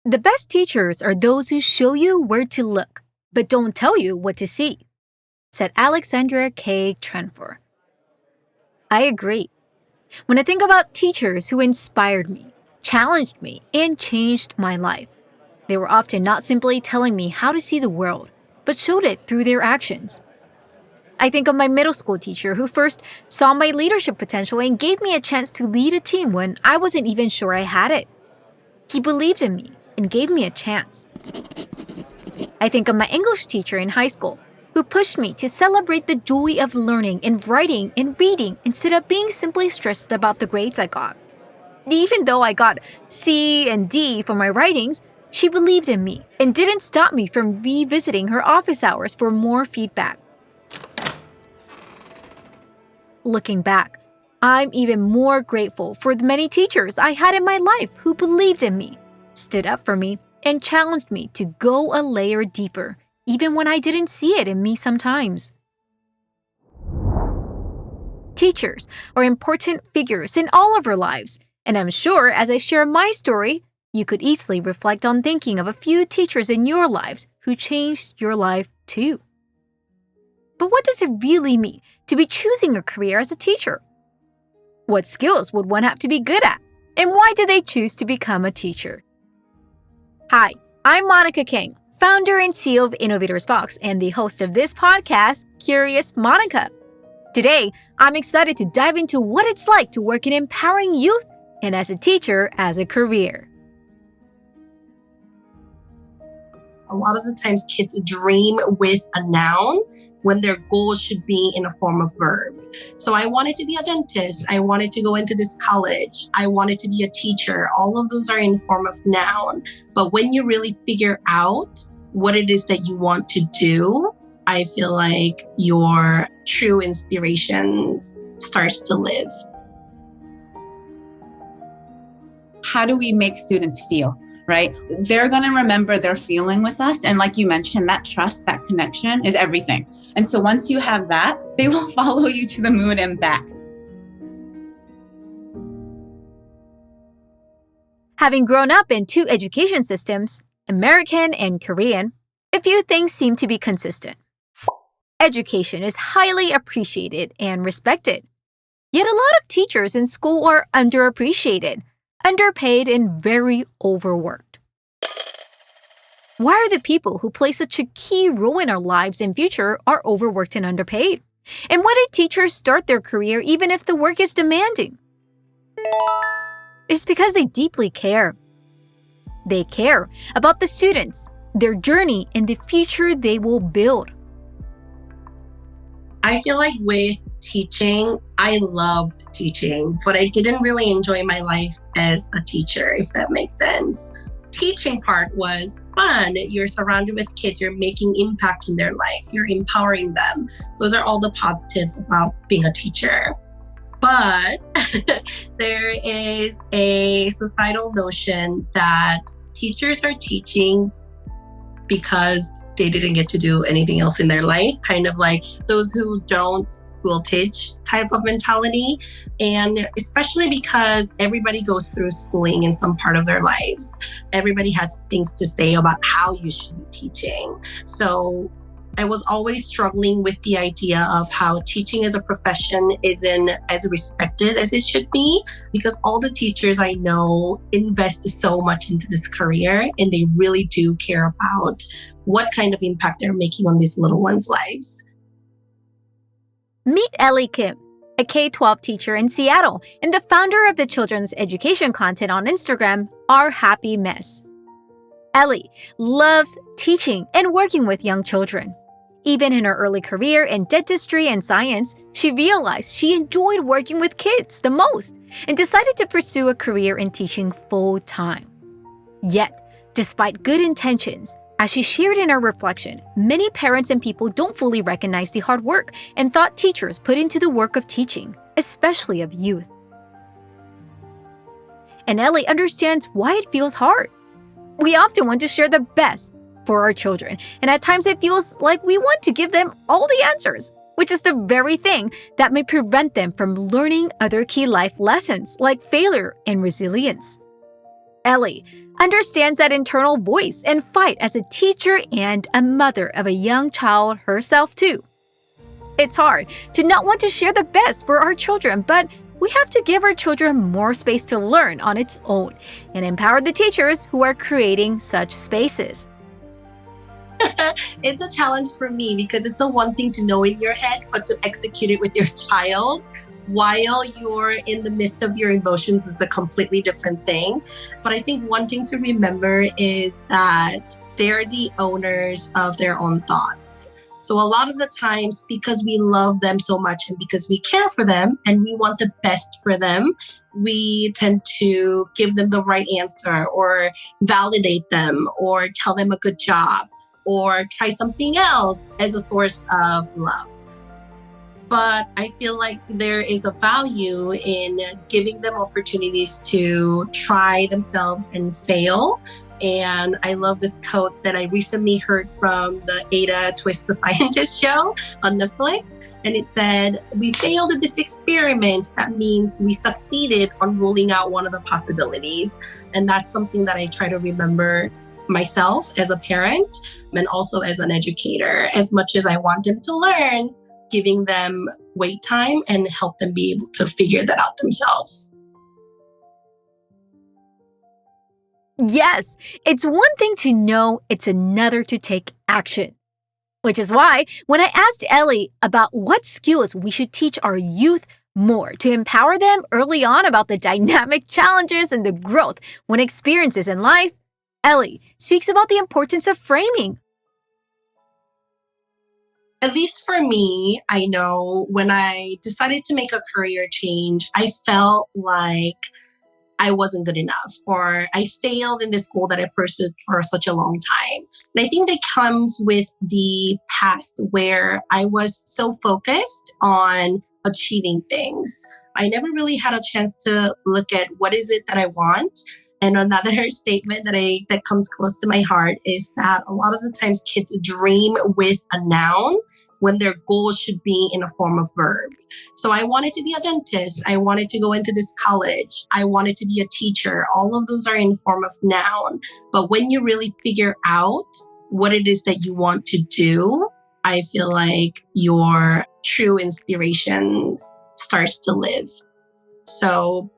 The best teachers are those who show you where to look, but don't tell you what to see, said Alexandra K. Trenfor. I agree. When I think about teachers who inspired me, challenged me, and changed my life, they were often not simply telling me how to see the world, but showed it through their actions. I think of my middle school teacher who first saw my leadership potential and gave me a chance to lead a team when I wasn't even sure I had it. He believed in me and gave me a chance. I think of my English teacher in high school who pushed me to celebrate the joy of learning and writing and reading instead of being simply stressed about the grades I got. Even though I got C and D for my writings, she believed in me and didn't stop me from revisiting her office hours for more feedback. Looking back, I'm even more grateful for the many teachers I had in my life who believed in me, stood up for me, and challenged me to go a layer deeper, even when I didn't see it in me sometimes. Teachers are important figures in all of our lives, and I'm sure as I share my story, you could easily reflect on thinking of a few teachers in your lives who changed your life too. But what does it really mean to be choosing a career as a teacher? What skills would one have to be good at? And why do they choose to become a teacher? Hi, I'm Monica King, founder and CEO of Innovators Box and the host of this podcast, Curious Monica. Today, I'm excited to dive into what it's like to work in empowering youth and as a teacher as a career. A lot of the times kids dream with a noun when their goal should be in a form of verb. So I wanted to be a dentist. I wanted to go into this college. I wanted to be a teacher. All of those are in form of noun. But when you really figure out what it is that you want to do, I feel like your true inspiration starts to live. How do we make students feel? Right? They're going to remember their feeling with us. And like you mentioned, that trust, that connection is everything. And so once you have that, they will follow you to the moon and back. Having grown up in two education systems, American and Korean, a few things seem to be consistent. Education is highly appreciated and respected. Yet a lot of teachers in school are underappreciated, underpaid, and very overworked. Why are the people who play such a key role in our lives and future are overworked and underpaid? And why do teachers start their career even if the work is demanding? It's because they deeply care. They care about the students, their journey, and the future they will build. I feel like with teaching, I loved teaching, but I didn't really enjoy my life as a teacher, if that makes sense. Teaching part was fun. You're surrounded with kids, you're making impact in their life, you're empowering them. Those are all the positives about being a teacher. But there is a societal notion that teachers are teaching because they didn't get to do anything else in their life, kind of like those who don't will teach type of mentality. And especially because everybody goes through schooling in some part of their lives. Everybody has things to say about how you should be teaching. So I was always struggling with the idea of how teaching as a profession isn't as respected as it should be, because all the teachers I know invest so much into this career and they really do care about what kind of impact they're making on these little ones' lives. Meet Ellie Kim, a K-12 teacher in Seattle and the founder of the children's education content on Instagram, Our Happy Mess. Ellie loves teaching and working with young children. Even in her early career in dentistry and science, she realized she enjoyed working with kids the most and decided to pursue a career in teaching full-time. Yet, despite good intentions, as she shared in her reflection, many parents and people don't fully recognize the hard work and thought teachers put into the work of teaching, especially of youth. And Ellie understands why it feels hard. We often want to share the best for our children, and at times it feels like we want to give them all the answers, which is the very thing that may prevent them from learning other key life lessons like failure and resilience. Ellie understands that internal voice and fight as a teacher and a mother of a young child herself too. It's hard to not want to share the best for our children, but we have to give our children more space to learn on its own and empower the teachers who are creating such spaces. It's a challenge for me because it's a one thing to know in your head, but to execute it with your child while you're in the midst of your emotions is a completely different thing. But I think one thing to remember is that they're the owners of their own thoughts. So a lot of the times, because we love them so much and because we care for them and we want the best for them, we tend to give them the right answer or validate them or tell them a good job or try something else as a source of love. But I feel like there is a value in giving them opportunities to try themselves and fail. And I love this quote that I recently heard from the Ada Twist the Scientist show on Netflix. And it said, "We failed at this experiment. That means we succeeded on ruling out one of the possibilities." And that's something that I try to remember myself as a parent and also as an educator. As much as I want them to learn, giving them wait time and help them be able to figure that out themselves. Yes, it's one thing to know, it's another to take action. Which is why, when I asked Ellie about what skills we should teach our youth more to empower them early on about the dynamic challenges and the growth when experiences in life, Ellie speaks about the importance of framing. At least for me, I know when I decided to make a career change, I felt like I wasn't good enough or I failed in this goal that I pursued for such a long time. And I think that comes with the past where I was so focused on achieving things. I never really had a chance to look at what is it that I want. And another statement that comes close to my heart is that a lot of the times kids dream with a noun when their goal should be in a form of verb. So I wanted to be a dentist. I wanted to go into this college. I wanted to be a teacher. All of those are in form of noun. But when you really figure out what it is that you want to do, I feel like your true inspiration starts to live. So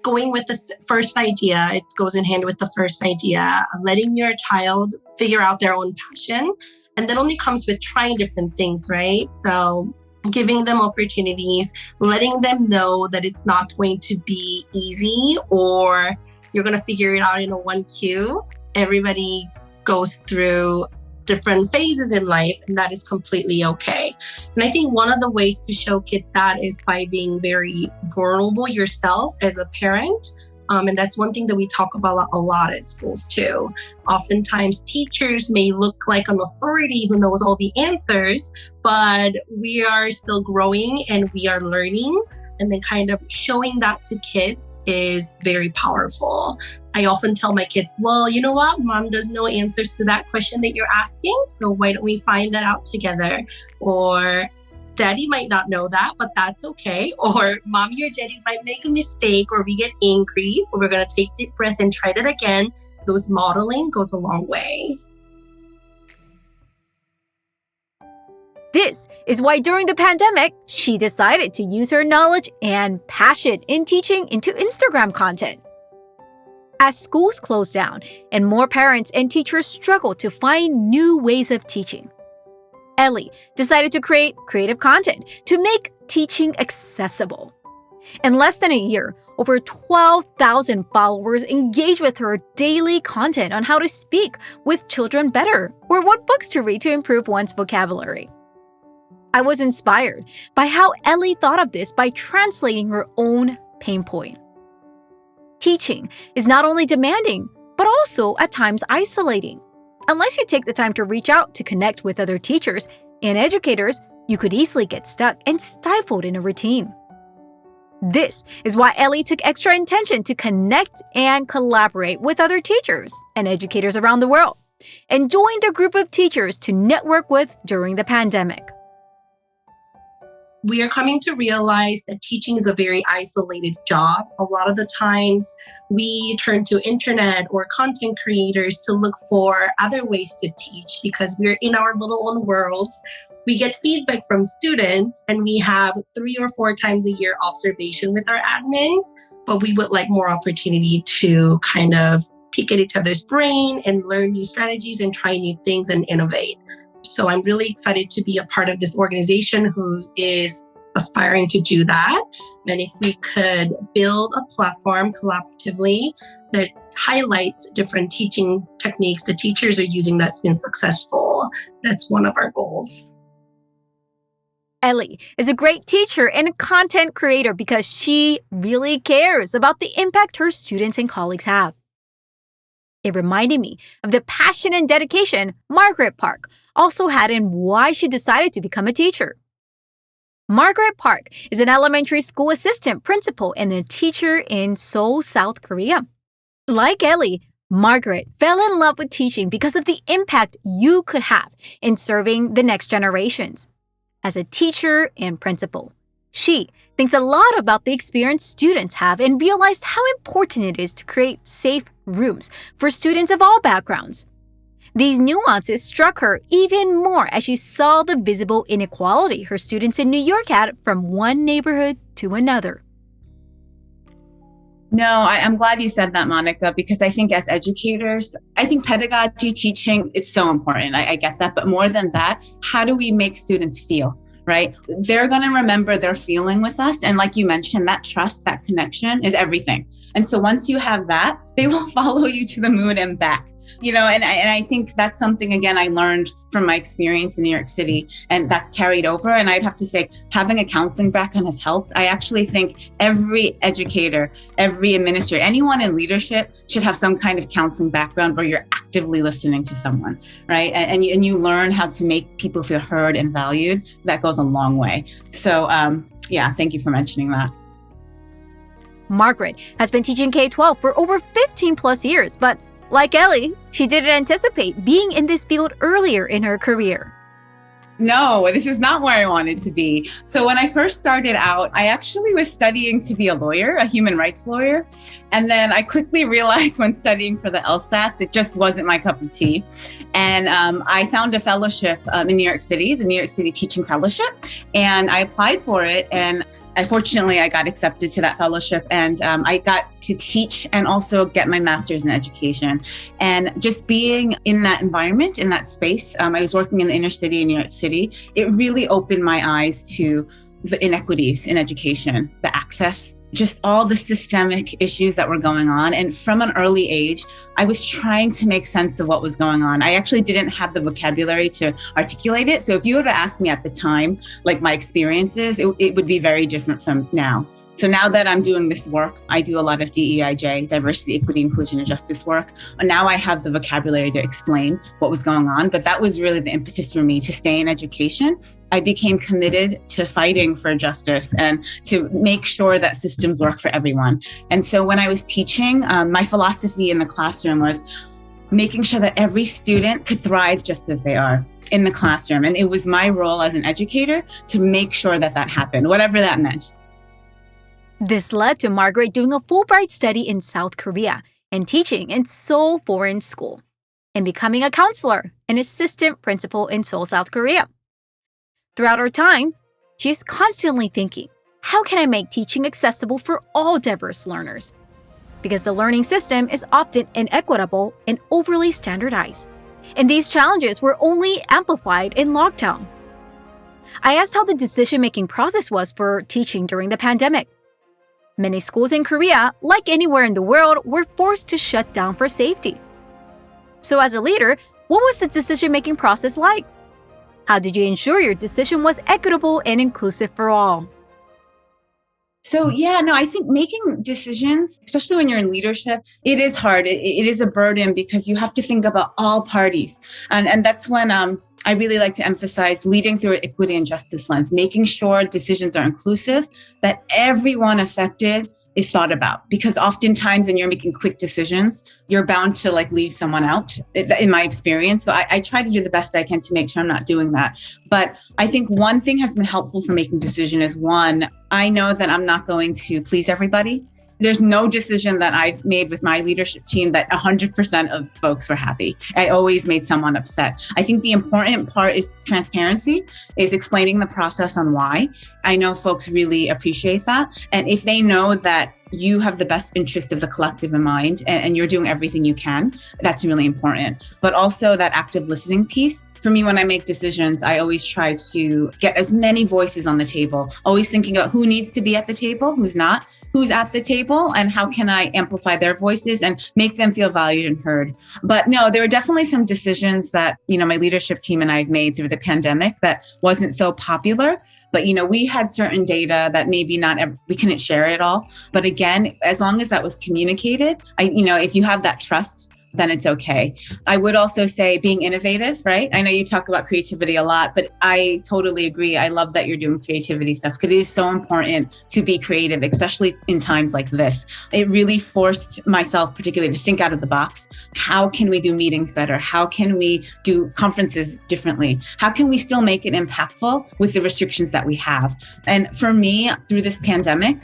going with the first idea, it goes in hand with the first idea, letting your child figure out their own passion. And that only comes with trying different things, right? So giving them opportunities, letting them know that it's not going to be easy or you're going to figure it out in a one cue. Everybody goes through different phases in life, and that is completely okay. And I think one of the ways to show kids that is by being very vulnerable yourself as a parent. And that's one thing that we talk about a lot at schools too. Oftentimes teachers may look like an authority who knows all the answers, but we are still growing and we are learning. And then kind of showing that to kids is very powerful. I often tell my kids, well, you know what? Mom does know answers to that question that you're asking. So why don't we find that out together? Or Daddy might not know that, but that's okay. Or Mommy or Daddy might make a mistake or we get angry, or we're going to take a deep breath and try that again. Those modeling goes a long way. This is why during the pandemic, she decided to use her knowledge and passion in teaching into Instagram content. As schools closed down and more parents and teachers struggled to find new ways of teaching, Ellie decided to create creative content to make teaching accessible. In less than a year, over 12,000 followers engaged with her daily content on how to speak with children better or what books to read to improve one's vocabulary. I was inspired by how Ellie thought of this by translating her own pain point. Teaching is not only demanding, but also at times isolating. Unless you take the time to reach out to connect with other teachers and educators, you could easily get stuck and stifled in a routine. This is why Ellie took extra intention to connect and collaborate with other teachers and educators around the world, and joined a group of teachers to network with during the pandemic. We are coming to realize that teaching is a very isolated job. A lot of the times we turn to internet or content creators to look for other ways to teach because we're in our little own world. We get feedback from students and we have 3 or 4 times a year observation with our admins, but we would like more opportunity to kind of peek at each other's brain and learn new strategies and try new things and innovate. So I'm really excited to be a part of this organization who is aspiring to do that. And if we could build a platform collaboratively that highlights different teaching techniques the teachers are using that's been successful, that's one of our goals. Ellie is a great teacher and a content creator because she really cares about the impact her students and colleagues have. It reminded me of the passion and dedication Margaret Park also had in why she decided to become a teacher. Margaret Park is an elementary school assistant principal and a teacher in Seoul, South Korea. Like Ellie, Margaret fell in love with teaching because of the impact you could have in serving the next generations. As a teacher and principal, she thinks a lot about the experience students have and realized how important it is to create safe rooms for students of all backgrounds. These nuances struck her even more as she saw the visible inequality her students in New York had from one neighborhood to another. No, I'm glad you said that, Monica, because I think as educators, I think pedagogy, teaching, it's so important. I get that. But more than that, how do we make students feel, right? They're going to remember their feeling with us. And like you mentioned, that trust, that connection is everything. And so once you have that, they will follow you to the moon and back. And I think that's something, again, I learned from my experience in New York City, and that's carried over. And I'd have to say, having a counseling background has helped. I actually think every educator, every administrator, anyone in leadership should have some kind of counseling background where you're actively listening to someone, right? And you learn how to make people feel heard and valued. That goes a long way. So, thank you for mentioning that. Margaret has been teaching K-12 for over 15 plus years, but like Ellie, she didn't anticipate being in this field earlier in her career. No, this is not where I wanted to be. So when I first started out, I actually was studying to be a lawyer, a human rights lawyer. And then I quickly realized when studying for the LSATs, it just wasn't my cup of tea. And I found a fellowship in New York City, the New York City Teaching Fellowship. And I applied for it. And fortunately, I got accepted to that fellowship, and I got to teach and also get my master's in education. And just being in that environment, in that space, I was working in the inner city in New York City. It really opened my eyes to the inequities in education, the access, just all the systemic issues that were going on. And from an early age, I was trying to make sense of what was going on. I actually didn't have the vocabulary to articulate it. So if you were to ask me at the time, like my experiences, it would be very different from now. So now that I'm doing this work, I do a lot of DEIJ, diversity, equity, inclusion, and justice work. And now I have the vocabulary to explain what was going on. But that was really the impetus for me to stay in education. I became committed to fighting for justice and to make sure that systems work for everyone. And so when I was teaching, my philosophy in the classroom was making sure that every student could thrive just as they are in the classroom. And it was my role as an educator to make sure that that happened, whatever that meant. This led to Margaret doing a Fulbright study in South Korea and teaching in Seoul Foreign School and becoming a counselor and assistant principal in Seoul, South Korea. Throughout her time, she is constantly thinking, how can I make teaching accessible for all diverse learners? Because the learning system is often inequitable and overly standardized. And these challenges were only amplified in lockdown. I asked how the decision-making process was for teaching during the pandemic. Many schools in Korea, like anywhere in the world, were forced to shut down for safety. So as a leader, what was the decision-making process like? How did you ensure your decision was equitable and inclusive for all? So I think making decisions, especially when you're in leadership, it is hard. It is a burden because you have to think about all parties. And that's when I really like to emphasize leading through an equity and justice lens, making sure decisions are inclusive, that everyone affected is thought about, because oftentimes when you're making quick decisions, you're bound to like leave someone out, in my experience. So I try to do the best I can to make sure I'm not doing that. But I think one thing has been helpful for making decision is, one, I know that I'm not going to please everybody. There's no decision that I've made with my leadership team that 100% of folks were happy. I always made someone upset. I think the important part is transparency, is explaining the process on why. I know folks really appreciate that. And if they know that you have the best interest of the collective in mind and you're doing everything you can, that's really important. But also that active listening piece. For me, when I make decisions, I always try to get as many voices on the table, always thinking about who needs to be at the table, who's not, who's at the table, and how can I amplify their voices and make them feel valued and heard. But no, there were definitely some decisions that, my leadership team and I've made through the pandemic that wasn't so popular. But, we had certain data that maybe we couldn't share it all. But again, as long as that was communicated, if you have that trust, then it's okay. I would also say being innovative, right? I know you talk about creativity a lot, but I totally agree. I love that you're doing creativity stuff because it is so important to be creative, especially in times like this. It really forced myself particularly to think out of the box. How can we do meetings better? How can we do conferences differently? How can we still make it impactful with the restrictions that we have? And for me, through this pandemic,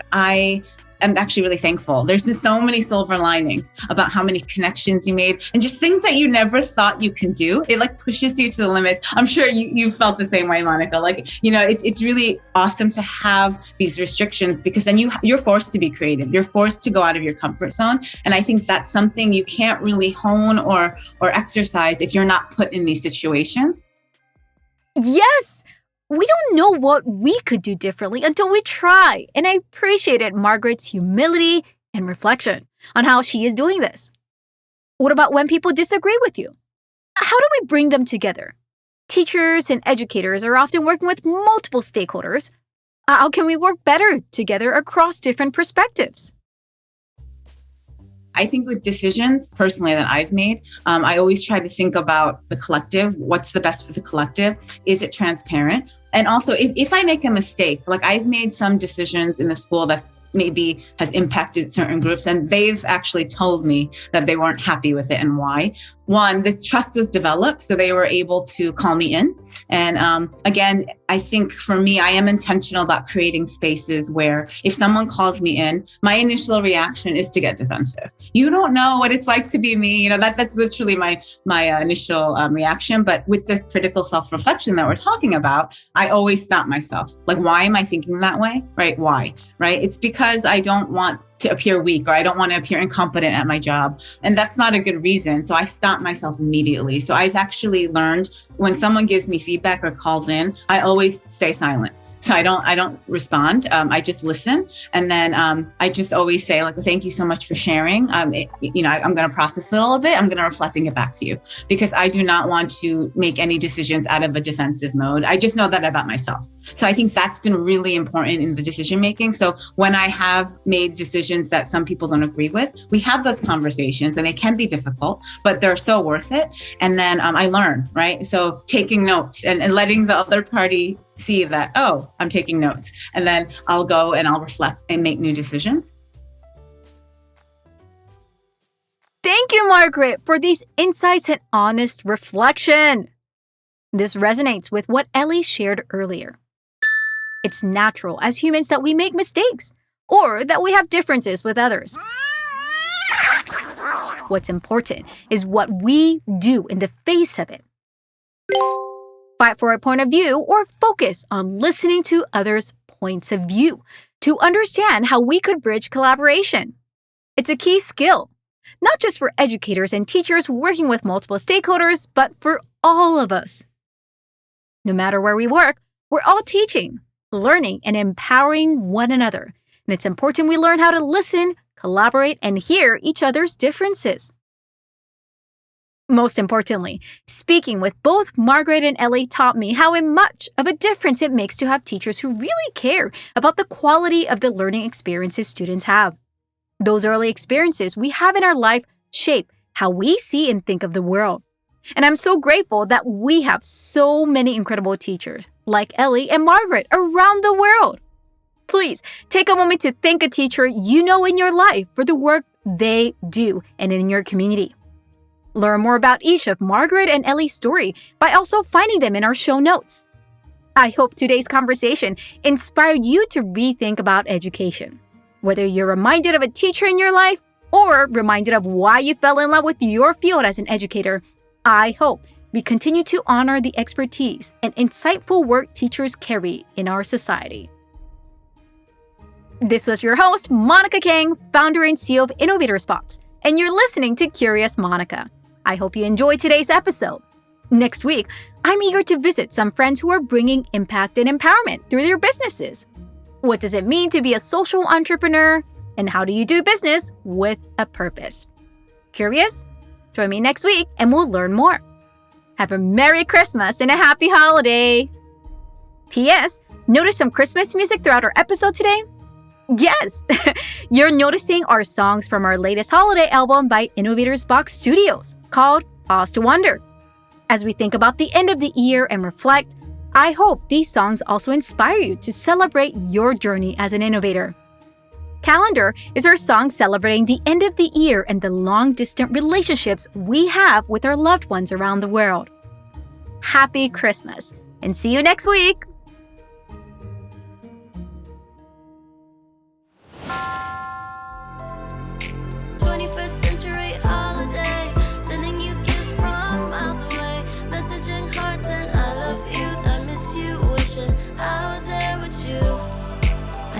I'm actually really thankful. There's been so many silver linings about how many connections you made and just things that you never thought you can do. It like pushes you to the limits. I'm sure you felt the same way, Monica. It's really awesome to have these restrictions because then you're forced to be creative. You're forced to go out of your comfort zone. And I think that's something you can't really hone or exercise if you're not put in these situations. Yes! We don't know what we could do differently until we try. And I appreciated Margaret's humility and reflection on how she is doing this. What about when people disagree with you? How do we bring them together? Teachers and educators are often working with multiple stakeholders. How can we work better together across different perspectives? I think with decisions personally that I've made, I always try to think about the collective. What's the best for the collective? Is it transparent? And also, if I make a mistake, like I've made some decisions in the school that's maybe has impacted certain groups, and they've actually told me that they weren't happy with it and why. One, this trust was developed, so they were able to call me in. And again, I think for me, I am intentional about creating spaces where if someone calls me in, my initial reaction is to get defensive. You don't know what it's like to be me. That's literally my initial reaction. But with the critical self-reflection that we're talking about, I always stop myself. Like, why am I thinking that way? Right? Why? Right? It's because I don't want to appear weak or I don't want to appear incompetent at my job. And that's not a good reason. So I stop myself immediately. So I've actually learned when someone gives me feedback or calls in, I always stay silent. So I don't respond. I just listen. And then I just always say like, thank you so much for sharing. I'm going to process it a little bit. I'm going to reflect and get back to you because I do not want to make any decisions out of a defensive mode. I just know that about myself. So I think that's been really important in the decision making. So when I have made decisions that some people don't agree with, we have those conversations and they can be difficult, but they're so worth it. And then I learn, right? So taking notes and letting the other party see that, oh, I'm taking notes. And then I'll go and I'll reflect and make new decisions. Thank you, Margaret, for these insights and honest reflection. This resonates with what Ellie shared earlier. It's natural as humans that we make mistakes or that we have differences with others. What's important is what we do in the face of it. Fight for a point of view or focus on listening to others' points of view to understand how we could bridge collaboration. It's a key skill, not just for educators and teachers working with multiple stakeholders, but for all of us. No matter where we work, we're all teaching, learning, and empowering one another. And it's important we learn how to listen, collaborate, and hear each other's differences. Most importantly, speaking with both Margaret and Ellie taught me how much of a difference it makes to have teachers who really care about the quality of the learning experiences students have. Those early experiences we have in our life shape how we see and think of the world. And I'm so grateful that we have so many incredible teachers like Ellie and Margaret around the world. Please take a moment to thank a teacher you know in your life for the work they do and in your community. Learn more about each of Margaret and Ellie's story by also finding them in our show notes. I hope today's conversation inspired you to rethink about education. Whether you're reminded of a teacher in your life or reminded of why you fell in love with your field as an educator, I hope we continue to honor the expertise and insightful work teachers carry in our society. This was your host, Monica Kang, founder and CEO of Innovators Box, and you're listening to Curious Monica. I hope you enjoyed today's episode. Next week, I'm eager to visit some friends who are bringing impact and empowerment through their businesses. What does it mean to be a social entrepreneur? And how do you do business with a purpose? Curious? Join me next week and we'll learn more. Have a Merry Christmas and a Happy Holiday! P.S. Notice some Christmas music throughout our episode today? Yes! You're noticing our songs from our latest holiday album by Innovators Box Studios called Pause to Wonder. As we think about the end of the year and reflect, I hope these songs also inspire you to celebrate your journey as an innovator. Calendar is our song celebrating the end of the year and the long-distance relationships we have with our loved ones around the world. Happy Christmas, and see you next week!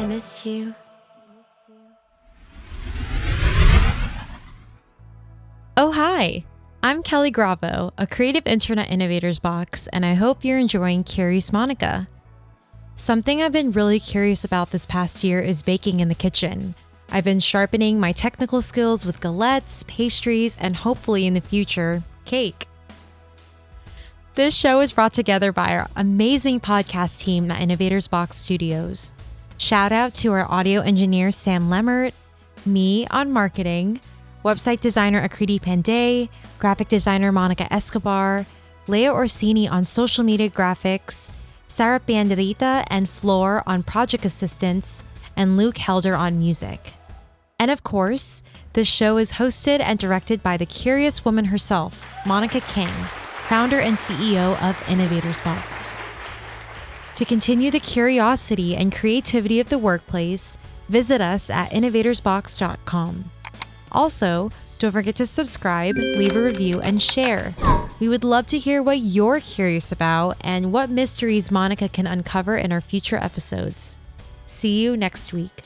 Missed you. Oh, hi. I'm Kelly Gravo, a creative intern at Innovators Box, and I hope you're enjoying Curious Monica. Something I've been really curious about this past year is baking in the kitchen. I've been sharpening my technical skills with galettes, pastries, and hopefully in the future, cake. This show is brought together by our amazing podcast team at Innovators Box Studios. Shout out to our audio engineer, Sam Lemmert, me on marketing, website designer Akriti Pandey, graphic designer Monica Escobar, Leo Orsini on social media graphics, Sarah Banderita and Floor on project assistance, and Luke Helder on music. And of course, this show is hosted and directed by the curious woman herself, Monica Kang, founder and CEO of Innovators Box. To continue the curiosity and creativity of the workplace, visit us at innovatorsbox.com. Also, don't forget to subscribe, leave a review, and share. We would love to hear what you're curious about and what mysteries Monica can uncover in our future episodes. See you next week.